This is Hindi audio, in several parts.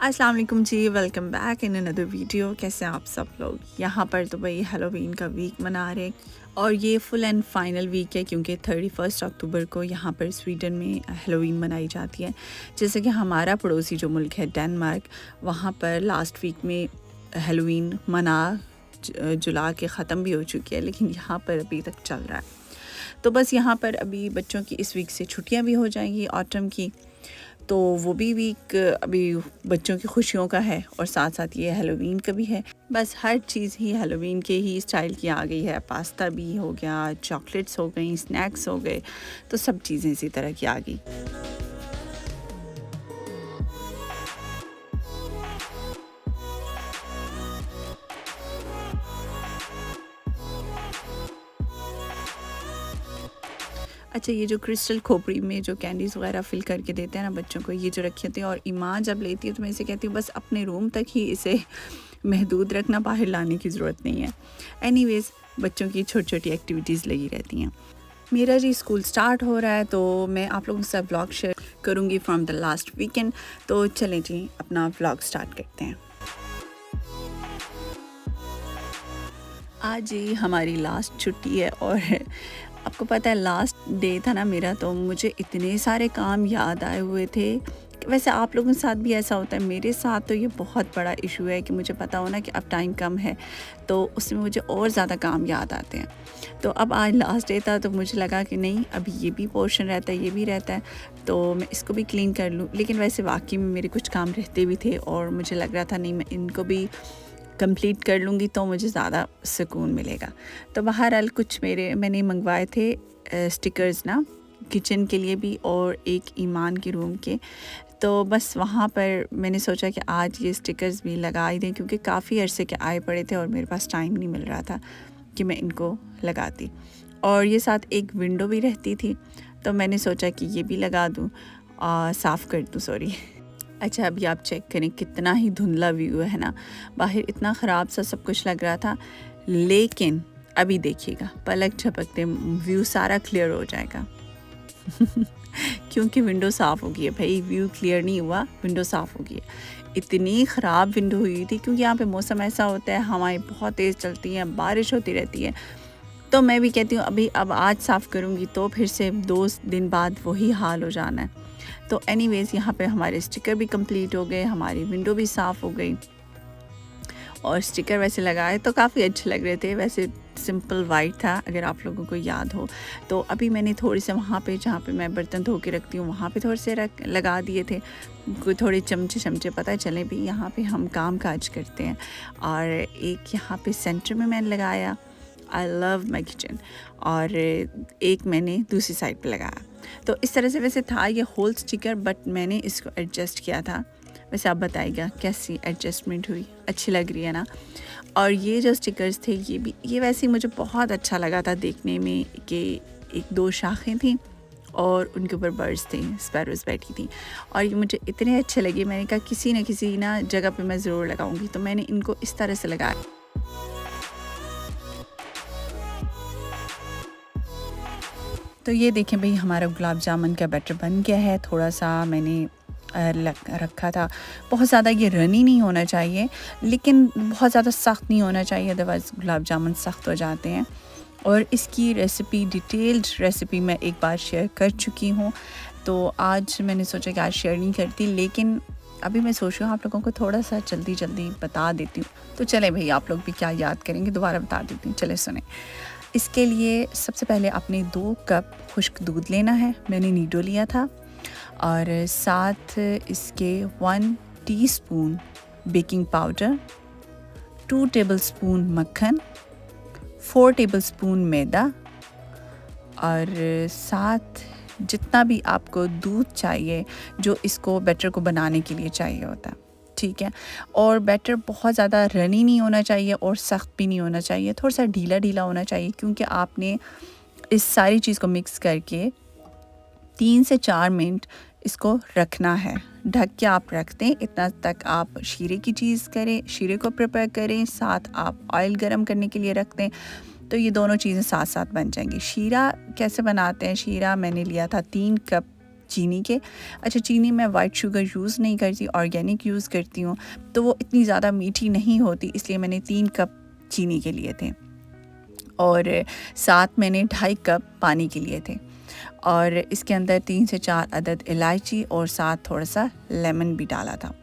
अस्सलाम वालेकुम जी, welcome back in another video. कैसे हैं आप सब लोग? यहाँ पर तो भाई हेलोवीन का वीक मना रहे हैं और ये फुल एंड फाइनल वीक है क्योंकि 31 अक्टूबर को यहाँ पर स्वीडन में हेलोवीन मनाई जाती है। जैसे कि हमारा पड़ोसी जो मुल्क है डेनमार्क, वहाँ पर लास्ट वीक में हेलोवीन जुला के ख़त्म भी हो चुकी है, लेकिन यहाँ पर अभी तक चल रहा है। तो बस यहाँ पर अभी बच्चों की इस वीक से छुट्टियाँ भी हो जाएंगी ऑटम की, तो वो भी वीक अभी बच्चों की खुशियों का है और साथ साथ ये हेलोवीन का भी है। बस हर चीज़ ही हेलोवीन के ही स्टाइल की आ गई है। पास्ता भी हो गया, चॉकलेट्स हो गई, स्नैक्स हो गए, तो सब चीज़ें इसी तरह की आ गई। अच्छा, ये जो क्रिस्टल खोपड़ी में जो कैंडीज़ वगैरह फिल करके देते हैं ना बच्चों को, ये जो रखी होती है, और ईमान जब लेती है तो मैं इसे कहती हूँ बस अपने रूम तक ही इसे महदूद रखना, बाहर लाने की ज़रूरत नहीं है। एनीवेज़, बच्चों की छोटी छोटी एक्टिविटीज़ लगी रहती हैं। मेरा जी स्कूल स्टार्ट हो रहा है, तो मैं आप लोगों के साथ व्लॉग शेयर करूँगी फ्रॉम द लास्ट वीकेंड। तो चलें जी, अपना व्लॉग स्टार्ट करते हैं। आज ही हमारी लास्ट छुट्टी है और आपको पता है लास्ट डे था ना मेरा, तो मुझे इतने सारे काम याद आए हुए थे। वैसे आप लोगों के साथ भी ऐसा होता है, मेरे साथ तो ये बहुत बड़ा इशू है कि मुझे पता हो ना कि अब टाइम कम है, तो उसमें मुझे और ज़्यादा काम याद आते हैं। तो अब आज लास्ट डे था, तो मुझे लगा कि नहीं, अभी ये भी पोर्शन रहता है, ये भी रहता है, तो मैं इसको भी क्लीन कर लूँ। लेकिन वैसे वाकई में मेरे कुछ काम रहते भी थे और मुझे लग रहा था नहीं, मैं इनको भी कंप्लीट कर लूँगी तो मुझे ज़्यादा सुकून मिलेगा। तो बहरहाल कुछ मैंने मंगवाए थे स्टिकर्स ना, किचन के लिए भी और एक ईमान के रूम के। तो बस वहाँ पर मैंने सोचा कि आज ये स्टिकर्स भी लगा ही दें, क्योंकि काफ़ी अरसे के आए पड़े थे और मेरे पास टाइम नहीं मिल रहा था कि मैं इनको लगाती। और ये साथ एक विंडो भी रहती थी, तो मैंने सोचा कि ये भी लगा दूँ, साफ़ कर दूँ, सॉरी। अच्छा, अभी आप चेक करें कितना ही धुंधला व्यू है ना, बाहर इतना ख़राब सा सब कुछ लग रहा था, लेकिन अभी देखिएगा पलक झपकते व्यू सारा क्लियर हो जाएगा। क्योंकि विंडो साफ़ हो गई है भाई, व्यू क्लियर नहीं हुआ, विंडो साफ़ हो गई है। इतनी ख़राब विंडो हुई थी क्योंकि यहाँ पे मौसम ऐसा होता है, हवाएं बहुत तेज़ चलती हैं, बारिश होती रहती है। तो मैं भी कहती हूँ अभी अब आज साफ़ करूँगी तो फिर से 2 दिन बाद वही हाल हो जाना है। तो एनीवेज़, यहाँ पे हमारे स्टिकर भी कंप्लीट हो गए, हमारी विंडो भी साफ़ हो गई और स्टिकर वैसे लगाए तो काफ़ी अच्छे लग रहे थे। वैसे सिंपल वाइट था, अगर आप लोगों को याद हो। तो अभी मैंने थोड़े से वहाँ पे, जहाँ पे मैं बर्तन धो के रखती हूँ, वहाँ पे थोड़े से लगा दिए थे, कोई थोड़े चमचे पता चले भी यहाँ पे हम काम काज करते हैं। और एक यहाँ पे सेंटर में मैंने लगाया, आई लव माई किचन, और एक मैंने दूसरी साइड पे लगाया। तो इस तरह से वैसे था ये होल स्टिकर, बट मैंने इसको एडजस्ट किया था। वैसे आप बताइएगा कैसी एडजस्टमेंट हुई, अच्छी लग रही है ना। और ये जो स्टिकर्स थे, ये वैसे ही मुझे बहुत अच्छा लगा था देखने में कि 1-2 शाखें थी और उनके ऊपर बर्ड्स थे, स्पैरोज़ बैठी थी, और ये मुझे इतने अच्छे लगे, मैंने कहा किसी न किसी ना जगह पे मैं ज़रूर लगाऊंगी। तो मैंने इनको इस तरह से लगाया। तो ये देखें भाई, हमारा गुलाब जामुन का बैटर बन गया है। थोड़ा सा मैंने रखा था, बहुत ज़्यादा ये रनी नहीं होना चाहिए, लेकिन बहुत ज़्यादा सख्त नहीं होना चाहिए, अदरवाइज़ गुलाब जामुन सख्त हो जाते हैं। और इसकी रेसिपी, डिटेल्ड रेसिपी मैं एक बार शेयर कर चुकी हूँ, तो आज मैंने सोचा कि आज शेयर नहीं करती, लेकिन अभी मैं सोच रही हूँ आप लोगों को थोड़ा सा जल्दी बता देती हूँ। तो चले भाई, आप लोग भी क्या याद करेंगे, दोबारा बता देती हूँ, चले सुने। इसके लिए सबसे पहले आपने 2 कप खुश्क दूध लेना है, मैंने नीडो लिया था, और साथ इसके 1 टीस्पून बेकिंग पाउडर, 2 टेबलस्पून मक्खन, 4 टेबलस्पून मैदा, और साथ जितना भी आपको दूध चाहिए जो इसको बैटर को बनाने के लिए चाहिए होता है, ठीक है। और बैटर बहुत ज़्यादा रनी नहीं होना चाहिए और सख्त भी नहीं होना चाहिए, थोड़ा सा ढीला होना चाहिए, क्योंकि आपने इस सारी चीज़ को मिक्स करके 3 से 4 मिनट इसको रखना है। ढक के आप रख दें, इतना तक आप शीरे की चीज़ करें, शीरे को प्रिपेयर करें, साथ आप ऑयल गरम करने के लिए रख दें, तो ये दोनों चीज़ें साथ साथ बन जाएंगी। शीरा कैसे बनाते हैं? शीरा मैंने लिया था 3 कप चीनी के। अच्छा, चीनी मैं वाइट शुगर यूज़ नहीं करती, ऑर्गेनिक यूज़ करती हूँ, तो वो इतनी ज़्यादा मीठी नहीं होती, इसलिए मैंने 3 कप चीनी के लिए थे और साथ मैंने 2.5 कप पानी के लिए थे और इसके अंदर 3 से 4 अदद इलायची और साथ थोड़ा सा लेमन भी डाला था।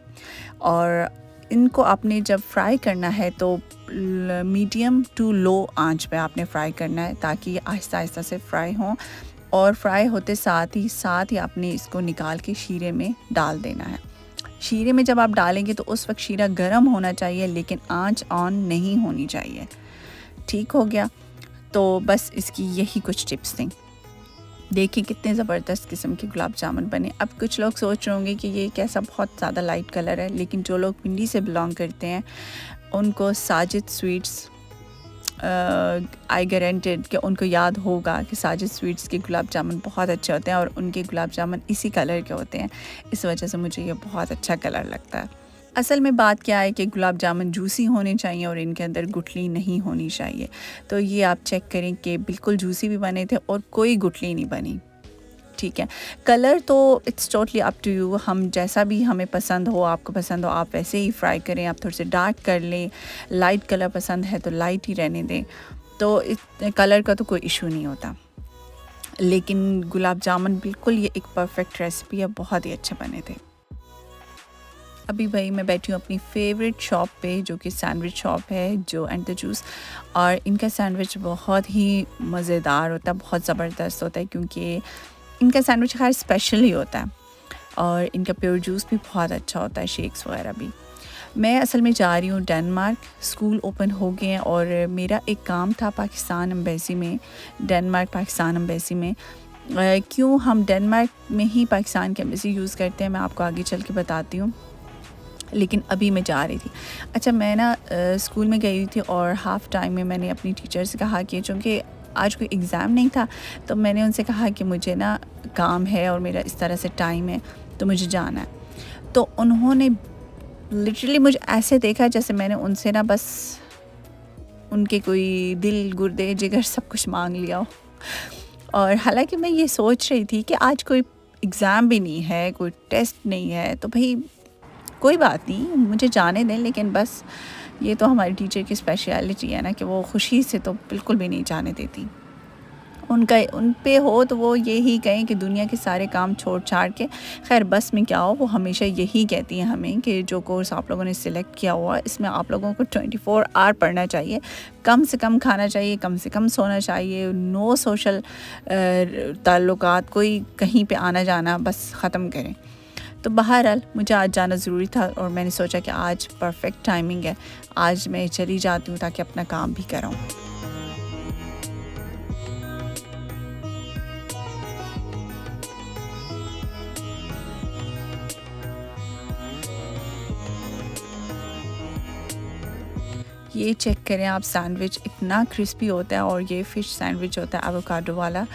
और इनको आपने जब फ्राई करना है तो मीडियम टू लो आंच पे आपने फ्राई करना है ताकि ये आहिस्ता आहिस्ता से फ्राई हों और फ्राई होते साथ ही आपने इसको निकाल के शीरे में डाल देना है। शीरे में जब आप डालेंगे तो उस वक्त शीरा गर्म होना चाहिए लेकिन आंच ऑन नहीं होनी चाहिए। ठीक हो गया, तो बस इसकी यही कुछ टिप्स थी। देखिए कितने ज़बरदस्त किस्म के गुलाब जामुन बने। अब कुछ लोग सोच रहे होंगे कि ये कैसा बहुत ज़्यादा लाइट कलर है, लेकिन जो लोग पिंडी से बिलोंग करते हैं उनको साजिद स्वीट्स आई गारंटेड कि उनको याद होगा कि साजिद स्वीट्स के गुलाब जामुन बहुत अच्छे होते हैं और उनके गुलाब जामुन इसी कलर के होते हैं। इस वजह से मुझे ये बहुत अच्छा कलर लगता है। असल में बात क्या है कि गुलाब जामुन जूसी होने चाहिए और इनके अंदर गुठली नहीं होनी चाहिए। तो ये आप चेक करें कि बिल्कुल जूसी भी बने थे और कोई गुठली नहीं बनी। ठीक है, कलर तो it's totally up to you, हम जैसा भी हमें पसंद हो, आपको पसंद हो आप वैसे ही फ्राई करें। आप थोड़े से डार्क कर लें, लाइट कलर पसंद है तो लाइट ही रहने दें, तो कलर का तो कोई इशू नहीं होता। लेकिन गुलाब जामुन बिल्कुल ये एक परफेक्ट रेसिपी है, बहुत ही अच्छे बने थे। अभी भाई मैं बैठी हूँ अपनी फेवरेट शॉप पे जो कि सैंडविच शॉप है जो एंड द जूस, और इनका सैंडविच बहुत ही मज़ेदार होता है, बहुत ज़बरदस्त होता है क्योंकि इनका सैंडविच खैर स्पेशल ही होता है और इनका प्योर जूस भी बहुत अच्छा होता है, शेक्स वगैरह भी। मैं असल में जा रही हूँ डेनमार्क, स्कूल ओपन हो गए हैं और मेरा एक काम था पाकिस्तान एम्बेसी में, डेनमार्क पाकिस्तान एम्बेसी में। क्यों हम डेनमार्क में ही पाकिस्तान की एम्बेसी यूज़ करते हैं मैं आपको आगे चल के बताती हूँ, लेकिन अभी मैं जा रही थी। अच्छा, मैं ना स्कूल में गई थी और हाफ़ टाइम में मैंने अपनी टीचर से कहा कि चूँकि आज कोई एग्ज़ाम नहीं था तो मैंने उनसे कहा कि मुझे ना काम है और मेरा इस तरह से टाइम है तो मुझे जाना है। तो उन्होंने लिटरली मुझे ऐसे देखा जैसे मैंने उनसे ना बस उनके कोई दिल गुर्दे जिगर सब कुछ मांग लिया हो। और हालांकि मैं ये सोच रही थी कि आज कोई एग्ज़ाम भी नहीं है, कोई टेस्ट नहीं है, तो भाई कोई बात नहीं, मुझे जाने दें। लेकिन बस ये तो हमारी टीचर की स्पेशलिटी है ना कि वो खुशी से तो बिल्कुल भी नहीं जाने देती। उन पे हो तो वो यही कहें कि दुनिया के सारे काम छोड़ छाड़ के खैर बस में क्या हो, वो हमेशा यही कहती हैं हमें कि जो कोर्स आप लोगों ने सिलेक्ट किया हुआ इसमें आप लोगों को 24 आवर पढ़ना चाहिए, कम से कम खाना चाहिए, कम से कम सोना चाहिए, नो सोशल ताल्लुकात, कोई कहीं पे आना जाना बस ख़त्म करें। तो बहरहाल मुझे आज जाना ज़रूरी था और मैंने सोचा कि आज परफेक्ट टाइमिंग है, आज मैं चली जाती हूँ ताकि अपना काम भी कराऊँ। ये चेक करें आप, सैंडविच इतना क्रिस्पी होता है और ये फ़िश सैंडविच होता है एवोकाडो वाला,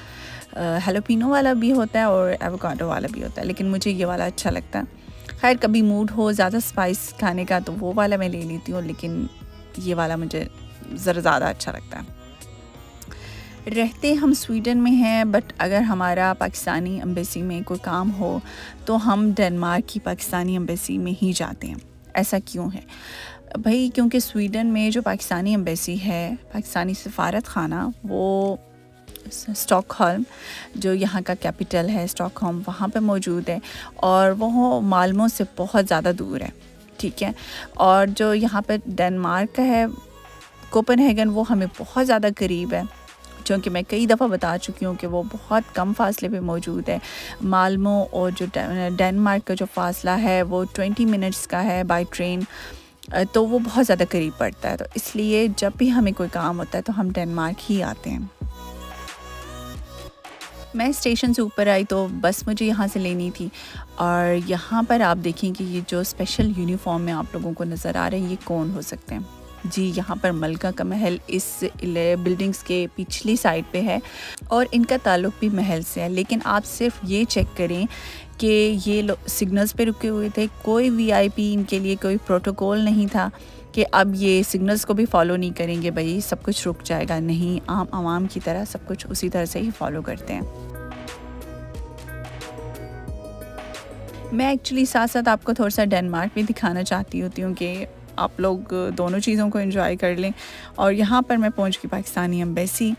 हैलोपिनो वाला भी होता है और एवोकाडो वाला भी होता है, लेकिन मुझे ये वाला अच्छा लगता है। खैर कभी मूड हो ज़्यादा स्पाइस खाने का तो वो वाला मैं ले लेती हूँ, लेकिन ये वाला मुझे ज़रा ज़्यादा अच्छा लगता है। रहते हम स्वीडन में हैं, बट अगर हमारा पाकिस्तानी एम्बेसी में कोई काम हो तो हम डेनमार्क की पाकिस्तानी एम्बेसी में ही जाते हैं। ऐसा क्यों है भाई? क्योंकि स्वीडन में जो पाकिस्तानी एम्बेसी है, पाकिस्तानी सफारत खाना, वो स्टॉकहोल्म जो यहाँ का कैपिटल है स्टॉकहोल्म, वहाँ पे मौजूद है और वो माल्मो से बहुत ज़्यादा दूर है। ठीक है, और जो यहाँ पे डेनमार्क का है कोपेनहेगन, वो हमें बहुत ज़्यादा करीब है, क्योंकि मैं कई दफ़ा बता चुकी हूँ कि वो बहुत कम फासले पे मौजूद है। माल्मो और जो डेनमार्क का जो फ़ासला है वो 20 मिनट्स का है बाय ट्रेन, तो वो बहुत ज़्यादा करीब पड़ता है। तो इसलिए जब भी हमें कोई काम होता है तो हम डेनमार्क ही आते हैं। मैं स्टेशन से ऊपर आई तो बस मुझे यहाँ से लेनी थी और यहाँ पर आप देखें कि ये जो स्पेशल यूनिफॉर्म में आप लोगों को नज़र आ रहे हैं ये कौन हो सकते हैं? जी, यहाँ पर मलका का महल इस बिल्डिंग्स के पिछली साइड पे है और इनका ताल्लुक भी महल से है। लेकिन आप सिर्फ ये चेक करें कि ये लोग सिग्नल्स पे रुके हुए थे, कोई वीआईपी, इनके लिए कोई प्रोटोकॉल नहीं था कि अब ये सिग्नल्स को भी फॉलो नहीं करेंगे, भाई सब कुछ रुक जाएगा। नहीं, आम आवाम की तरह सब कुछ उसी तरह से ही फॉलो करते हैं। मैं एक्चुअली साथ-साथ आपको थोड़ा-सा डेनमार्क भी दिखाना चाहती होती हूँ कि आप लोग दोनों चीज़ों को एंजॉय कर लें। और यहाँ पर मैं पहुँच गई पाकिस्तानी एम्बेसी।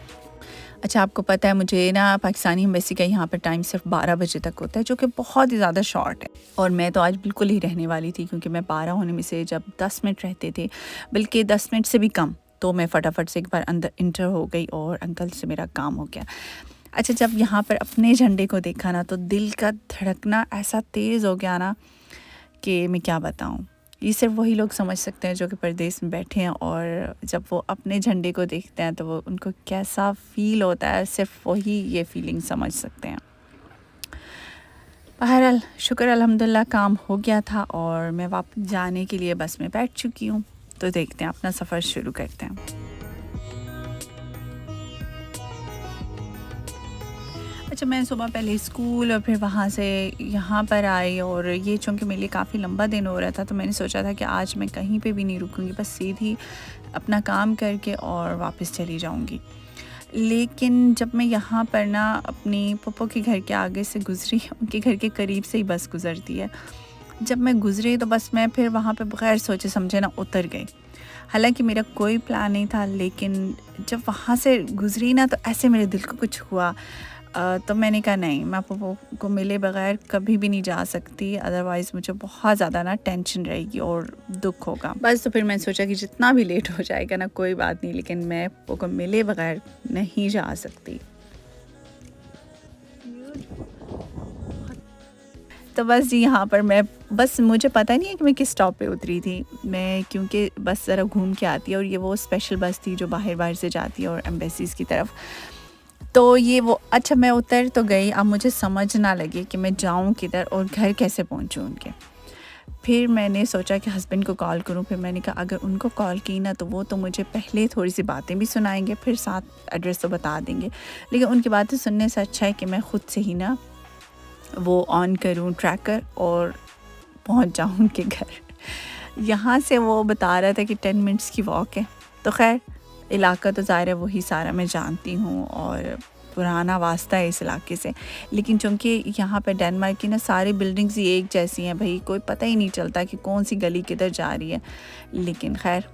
अच्छा, आपको पता है मुझे ना पाकिस्तानी एम्बेसी का यहाँ पर टाइम सिर्फ 12 बजे तक होता है, जो कि बहुत ही ज़्यादा शॉर्ट है। और मैं तो आज बिल्कुल ही रहने वाली थी, क्योंकि मैं 12 होने में से जब 10 मिनट रहते थे, बल्कि 10 मिनट से भी कम, तो मैं फटाफट से एक बार अंदर इंटर हो गई और अंकल से मेरा काम हो गया। अच्छा, जब यहाँ पर अपने झंडे को देखा ना, तो दिल का धड़कना ऐसा तेज़ हो गया ना कि मैं क्या बताऊँ। ये सिर्फ वही लोग समझ सकते हैं जो कि परदेश में बैठे हैं, और जब वो अपने झंडे को देखते हैं तो वो उनको कैसा फ़ील होता है, सिर्फ वही ये फीलिंग समझ सकते हैं। बहरहाल शुक्र अल्हम्दुलिल्लाह काम हो गया था और मैं वापस जाने के लिए बस में बैठ चुकी हूँ। तो देखते हैं, अपना सफ़र शुरू करते हैं। अच्छा, मैं सुबह पहले स्कूल और फिर वहाँ से यहाँ पर आई, और ये चूँकि मेरे लिए काफ़ी लंबा दिन हो रहा था, तो मैंने सोचा था कि आज मैं कहीं पे भी नहीं रुकूँगी, बस सीधी अपना काम करके और वापस चली जाऊँगी। लेकिन जब मैं यहाँ पर ना अपनी पप्पो के घर के आगे से गुज़री, उनके घर के करीब से ही बस गुज़रती है। जब मैं गुज़री तो बस मैं फिर वहाँ पे बग़ैर सोचे समझे ना उतर गई। हालाँकि मेरा कोई प्लान नहीं था, लेकिन जब वहाँ से गुज़री ना तो ऐसे मेरे दिल को कुछ हुआ। तो मैंने कहा नहीं, मैं पप्पो को मिले बग़ैर कभी भी नहीं जा सकती, अदरवाइज़ मुझे बहुत ज़्यादा ना टेंशन रहेगी और दुःख होगा। बस तो फिर मैंने सोचा कि जितना भी लेट हो जाएगा ना कोई बात नहीं, लेकिन मैं पप्पो को मिले बग़ैर नहीं जा सकती। तो बस जी, यहाँ पर मैं बस मुझे पता नहीं है कि मैं किस स्टॉप पे उतरी थी। मैं क्योंकि बस ज़रा घूम के आती है, और ये वो स्पेशल बस थी जो बाहर से जाती है और एम्बेसीज़ की तरफ। तो ये वो, अच्छा मैं उतर तो गई, अब मुझे समझ ना लगे कि मैं जाऊँ किधर और घर कैसे पहुँचूँ उनके। फिर मैंने सोचा कि हस्बैंड को कॉल करूँ, फिर मैंने कहा अगर उनको कॉल की ना तो वो तो मुझे पहले थोड़ी-सी बातें भी सुनाएँगे, फिर साथ एड्रेस तो बता देंगे। लेकिन उनकी बातें सुनने से अच्छा है कि मैं खुद से ही ना वो ऑन करूँ ट्रैकर और पहुँच जाऊँ उनके घर। यहाँ से वो बता रहा था कि 10 मिनट्स की वॉक है। तो ख़ैर, इलाका तो ज़ाहिर है वही सारा मैं जानती हूँ और पुराना वास्ता है इस इलाके से। लेकिन चूँकि यहाँ पे डेनमार्क की ना सारी बिल्डिंग्स ही एक जैसी हैं भई, कोई पता ही नहीं चलता कि कौन-सी गली किधर जा रही है। लेकिन ख़ैर,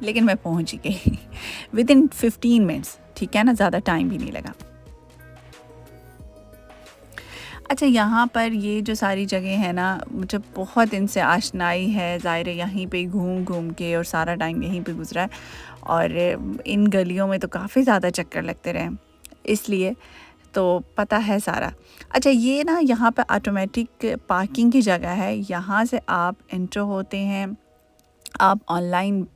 लेकिन मैं पहुँच ही गई विदिन 15 मिनट्स, ठीक है ना, ज़्यादा टाइम भी नहीं लगा। अच्छा, यहाँ पर ये जो सारी जगह है ना, मुझे बहुत इनसे आशनाई है, ज़ाहिर है यहीं पे घूम-घूम के और सारा टाइम यहीं पे गुज़रा है, और इन गलियों में तो काफ़ी ज़्यादा चक्कर लगते रहे, इसलिए तो पता है सारा। अच्छा, ये ना यहाँ पे ऑटोमेटिक पार्किंग की जगह है, यहाँ से आप एंटर होते हैं, आप ऑनलाइन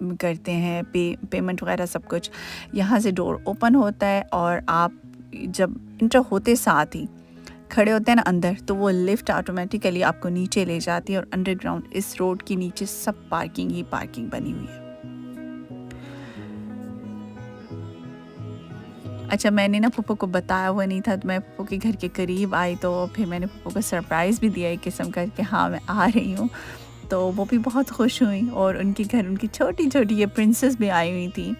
करते हैं पेमेंट वगैरह सब कुछ, यहाँ से डोर ओपन होता है, और आप जब एंटर होते साथ ही खड़े होते हैं ना अंदर, तो वो लिफ्ट ऑटोमेटिकली आपको नीचे ले जाती है, और अंडरग्राउंड इस रोड के नीचे सब पार्किंग ही पार्किंग बनी हुई है। अच्छा, मैंने ना पप्पू को बताया हुआ नहीं था, तो मैं पप्पू के घर के करीब आई, तो फिर मैंने पप्पू को सरप्राइज़ भी दिया एक किस्म का कि हाँ मैं आ रही हूँ। तो वो भी बहुत खुश हुई, और उनके घर उनकी छोटी-छोटी ये प्रिंसेस भी आई हुई थी,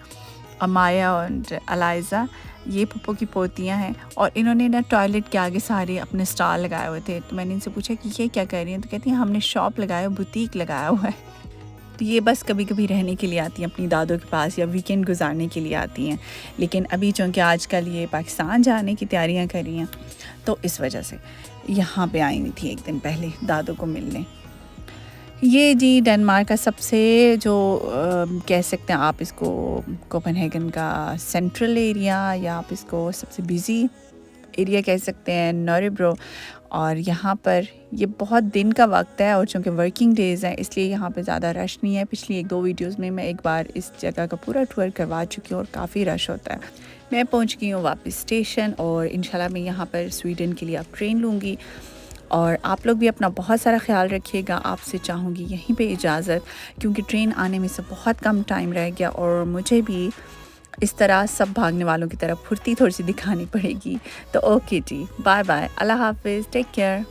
अमाया और अलाइज़ा, ये पप्पू की पोतियाँ हैं, और इन्होंने ना टॉयलेट के आगे सारे अपने स्टॉल लगाए हुए थे। तो मैंने इनसे पूछा कि ये क्या कर रही हैं? तो कहती हैं हमने शॉप लगाया, बुटीक लगाया हुआ है। तो ये बस कभी-कभी रहने के लिए आती हैं अपनी दादों के पास, या वीकेंड गुजारने के लिए आती हैं। लेकिन अभी चूँकि आजकल ये पाकिस्तान जाने की तैयारियाँ कर रही हैं, तो इस वजह से यहाँ पे आई हुई थी एक दिन पहले दादों को मिलने। ये जी डेनमार्क का सबसे जो कह सकते हैं आप इसको, कोपेनहेगन का सेंट्रल एरिया, या आप इसको सबसे बिज़ी एरिया कह सकते हैं, नोरेब्रो। और यहाँ पर ये बहुत दिन का वक्त है, और चूँकि वर्किंग डेज़ हैं इसलिए यहाँ पे ज़्यादा रश नहीं है। पिछली 1-2 वीडियोज़ में मैं एक बार इस जगह का पूरा टूर करवा चुकी हूँ, और काफ़ी रश होता है। मैं पहुँच गई हूँ वापस स्टेशन, और इंशाल्लाह मैं यहाँ पर स्वीडन के लिए अब ट्रेन लूँगी। और आप लोग भी अपना बहुत सारा ख्याल रखिएगा। आपसे चाहूँगी यहीं पे इजाज़त, क्योंकि ट्रेन आने में से बहुत कम टाइम रह गया, और मुझे भी इस तरह सब भागने वालों की तरफ फुर्ती थोड़ी सी दिखानी पड़ेगी। तो ओके जी, बाय बाय, अल्लाह हाफ़िज़, टेक केयर।